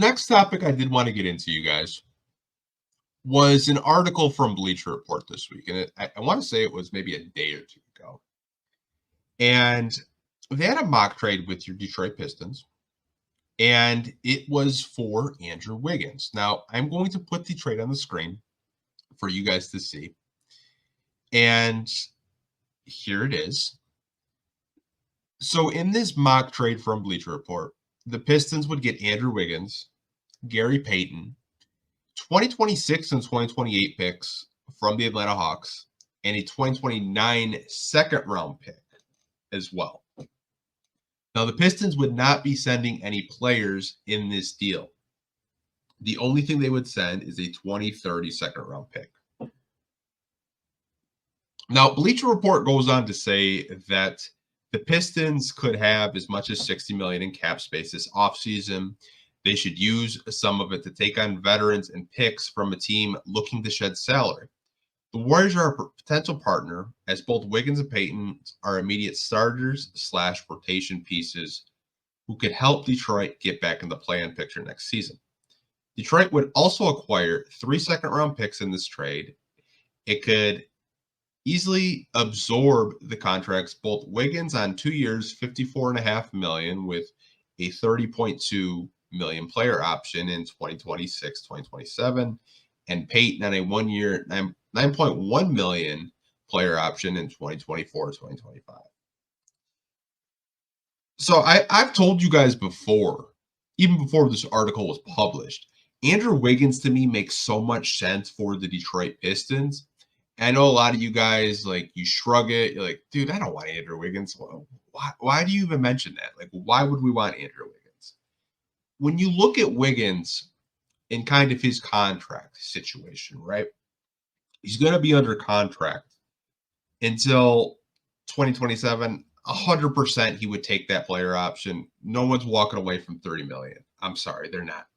next topic I did want to get into, you guys, was an article from Bleacher Report this week. And I want to say it was maybe a day or two ago. And they had a mock trade with your Detroit Pistons. And it was for Andrew Wiggins. Now, I'm going to put the trade on the screen for you guys to see. And here it is. So in this mock trade from Bleacher Report, the Pistons would get Andrew Wiggins, Gary Payton, 2026 and 2028 picks from the Atlanta Hawks, and a 2029 second-round pick as well. Now, the Pistons would not be sending any players in this deal. The only thing they would send is a 2030 second-round pick. Now, Bleacher Report goes on to say that the Pistons could have as much as $60 million in cap space this offseason. They should use some of it to take on veterans and picks from a team looking to shed salary. The Warriors are a potential partner, as both Wiggins and Payton are immediate starters / rotation pieces who could help Detroit get back in the play-in picture next season. Detroit would also acquire 3 second-round picks in this trade. It could easily absorb the contracts, both Wiggins on 2 years, $54.5 million, with a $30.2 million player option in 2026, 2027, and Payton on a 1 year, $9.1 million player option in 2024, 2025. So I've told you guys before, even before this article was published, Andrew Wiggins to me makes so much sense for the Detroit Pistons. I know a lot of you guys, like, you shrug it. You're like, dude, I don't want Andrew Wiggins. Why do you even mention that? Like, why would we want Andrew Wiggins? When you look at Wiggins in kind of his contract situation, right? He's going to be under contract until 2027. 100% he would take that player option. No one's walking away from $30 million. I'm sorry, they're not.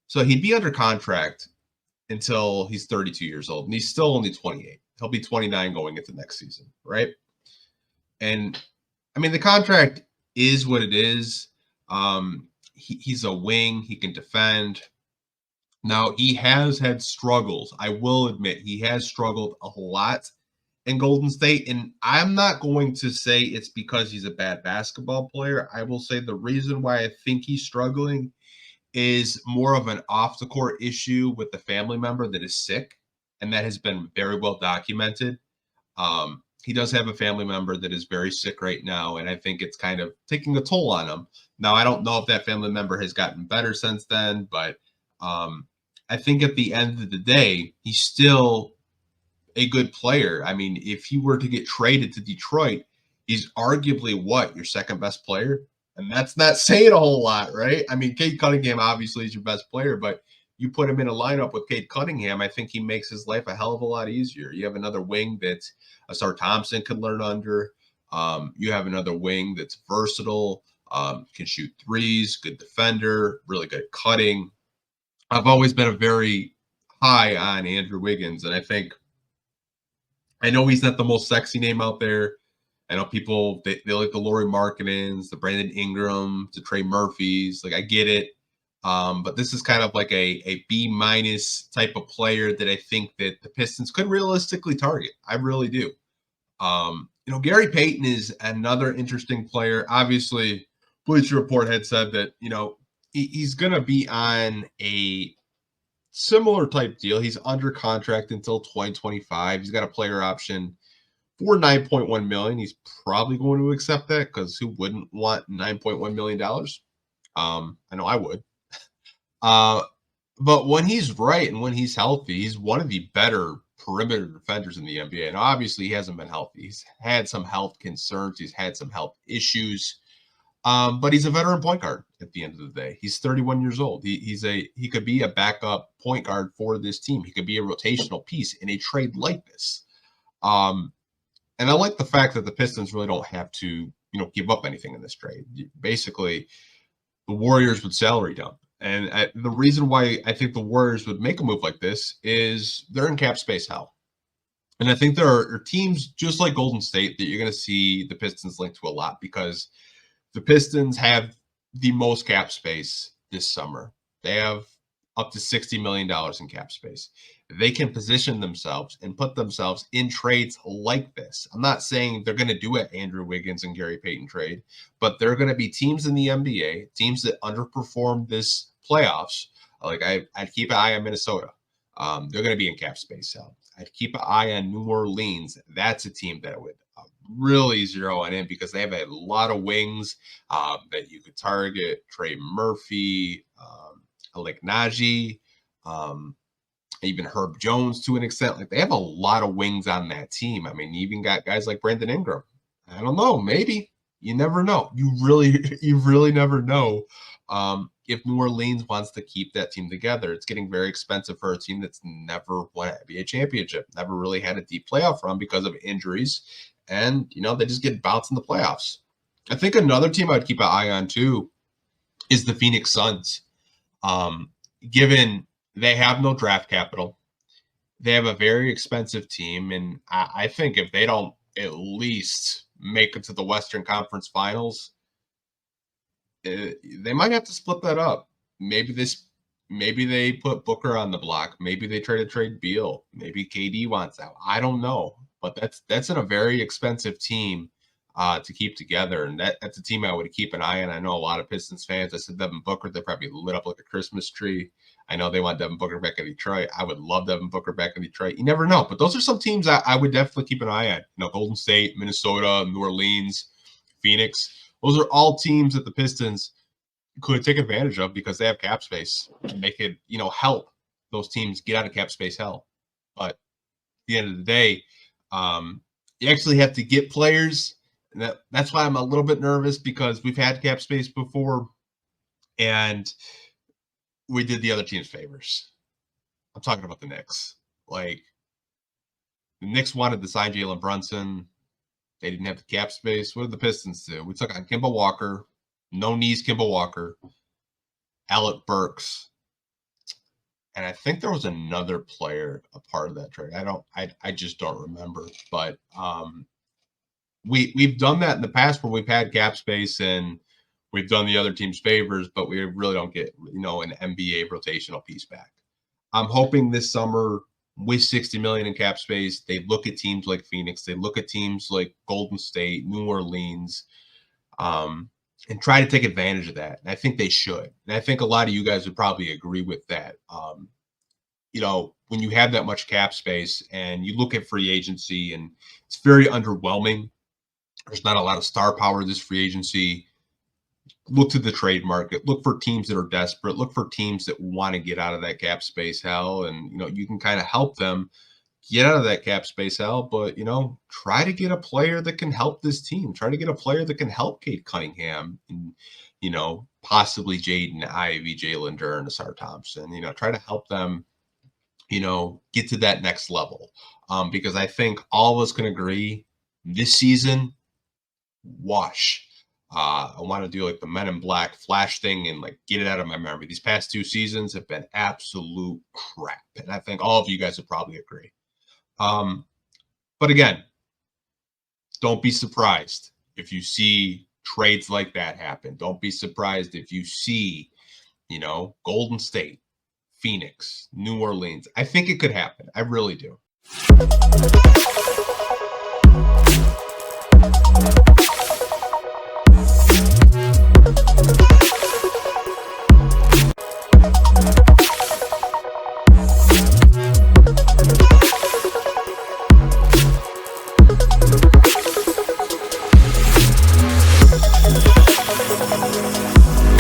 So he'd be under contract until he's 32 years old, and he's still only 28. He'll be 29 going into next season, right? And I mean, the contract is what it is. He's a wing. He can defend. Now, he has had struggles. I will admit he has struggled a lot in Golden State, and I'm not going to say it's because he's a bad basketball player. I will say the reason why I think he's struggling is more of an off-the-court issue with the family member that is sick, and that has been very well documented. He does have a family member that is very sick right now, and I think it's kind of taking a toll on him. Now, I don't know if that family member has gotten better since then, but I think at the end of the day, he's still a good player. I mean, if he were to get traded to Detroit, he's arguably your second best player? And that's not saying a whole lot, right? I mean, Cade Cunningham obviously is your best player, but you put him in a lineup with Cade Cunningham, I think he makes his life a hell of a lot easier. You have another wing that Asar Thompson can learn under. You have another wing that's versatile, can shoot threes, good defender, really good cutting. I've always been a very high on Andrew Wiggins, and I know he's not the most sexy name out there. I know people, they like the Lauri Markkanens, the Brandon Ingram, the Trey Murphys. Like, I get it. But this is kind of like a B- type of player that I think that the Pistons could realistically target. I really do. Gary Payton is another interesting player. Obviously, Bleacher Report had said that, he's going to be on a similar type deal. He's under contract until 2025. He's got a player option for $9.1 million. He's probably going to accept that, because who wouldn't want $9.1 million? I know I would. But when he's right and when he's healthy, he's one of the better perimeter defenders in the NBA. And obviously, he hasn't been healthy. He's had some health concerns. He's had some health issues. But he's a veteran point guard at the end of the day. He's 31 years old. He could be a backup point guard for this team. He could be a rotational piece in a trade like this. And I like the fact that the Pistons really don't have to, give up anything in this trade. Basically, the Warriors would salary dump. And the reason why I think the Warriors would make a move like this is they're in cap space hell. And I think there are teams just like Golden State that you're going to see the Pistons linked to a lot, because the Pistons have the most cap space this summer. They have up to $60 million in cap space. They can position themselves and put themselves in trades like this. I'm not saying they're going to do it Andrew Wiggins and Gary Payton trade, but there are going to be teams in the NBA, teams that underperformed this playoffs. Like I'd keep an eye on Minnesota. They're going to be in cap space hell. I'd keep an eye on New Orleans. That's a team that I would really zero in because they have a lot of wings that you could target. Trey Murphy, like Najee, even Herb Jones to an extent. Like they have a lot of wings on that team. I mean, you even got guys like Brandon Ingram. I don't know. Maybe you never know. You really never know. If New Orleans wants to keep that team together, it's getting very expensive for a team that's never won an NBA championship, never really had a deep playoff run because of injuries. And, they just get bounced in the playoffs. I think another team I'd keep an eye on too is the Phoenix Suns. Given they have no draft capital, they have a very expensive team. And I think if they don't at least make it to the Western Conference Finals, they might have to split that up. Maybe they put Booker on the block. Maybe they try to trade Beal. Maybe KD wants out. I don't know, but that's in a very expensive team to keep together, and that's a team I would keep an eye on. I know a lot of Pistons fans. I said Devin Booker. They probably lit up like a Christmas tree. I know they want Devin Booker back in Detroit. I would love Devin Booker back in Detroit. You never know, but those are some teams I would definitely keep an eye on. Golden State, Minnesota, New Orleans, Phoenix. Those are all teams that the Pistons could take advantage of because they have cap space and they could, help those teams get out of cap space hell. But at the end of the day, you actually have to get players. And that's why I'm a little bit nervous because we've had cap space before and we did the other team's favors. I'm talking about the Knicks. Like, the Knicks wanted to sign Jalen Brunson. They didn't have the cap space. What did the Pistons do? We took on Kemba Walker, no knees Kemba Walker, Alec Burks, and I think there was another player a part of that trade. I just don't remember. But we've done that in the past where we've had cap space and we've done the other team's favors, but we really don't get an NBA rotational piece back. I'm hoping this summer, with $60 million in cap space, they look at teams like Phoenix, they look at teams like Golden State, New Orleans, and try to take advantage of that. And I think they should. And I think a lot of you guys would probably agree with that. When you have that much cap space and you look at free agency and it's very underwhelming, there's not a lot of star power this free agency. Look to the trade market. Look for teams that are desperate. Look for teams that want to get out of that cap space hell. And, you can kind of help them get out of that cap space hell. But, try to get a player that can help this team. Try to get a player that can help Cade Cunningham and, possibly Jaden Ivey, Jalen Duren, Asar Thompson. Try to help them, get to that next level. Because I think all of us can agree this season, wash. I want to do like the Men in Black Flash thing and like get it out of my memory. These past 2 seasons have been absolute crap. And I think all of you guys would probably agree. But again, don't be surprised if you see trades like that happen. Don't be surprised if you see, Golden State, Phoenix, New Orleans. I think it could happen. I really do.